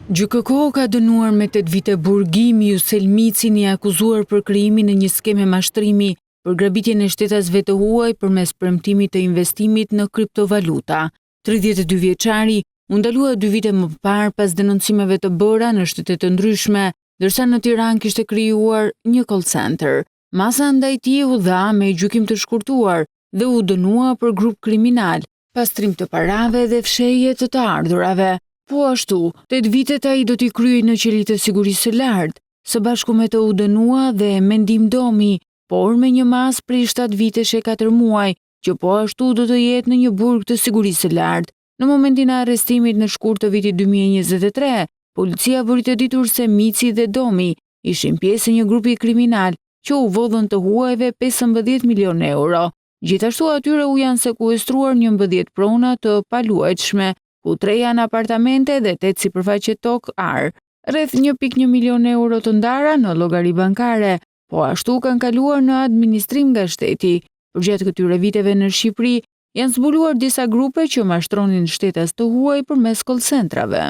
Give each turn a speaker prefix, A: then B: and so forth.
A: GJKK ka dënuar me 8 vite burgim Jusel Micin, i akuzuar për krijimin e një skeme mashtrimi për grabitjen e shtetasve të huaj përmes premtimit të investimit në kriptovaluta. 32 vjeçari u ndalua 2 vite më parë pas denoncimeve të bëra në shtete të ndryshme, ndërsa në Tiranë kishte krijuar një call center. Masa ndaj tij u dha me gjykim të shkurtuar dhe u dënua për grup kriminal, pastrim të parave dhe fshehje të ardhurave. Po ashtu, 8 vitet ai do t'i kryej në qeli të sigurisë së lartë, së bashku me të u dënua dhe mendim domi, por me një mas prej 7 vitesh e 4 muaj, që po ashtu do të jetë në një burg të sigurisë së lartë. Në momentin e arrestimit në shkurt të vitit 2023, policia vëri të ditur se Mici dhe Domi ishin pjesë e një grupi kriminal që u vodhën të huajve 15 milion euro. Gjithashtu atyre u janë sekuestruar 11 prona të paluajtshme, ku 3 janë apartamente dhe 8 sipërfaqe tokë ar, rreth 1.1 milion euro të ndara në llogari bankare, po ashtu kanë kaluar në administrim nga shteti. Përgjatë këtyre viteve në Shqipëri janë zbuluar disa grupe që mashtronin shtetas të huaj përmes call centrave.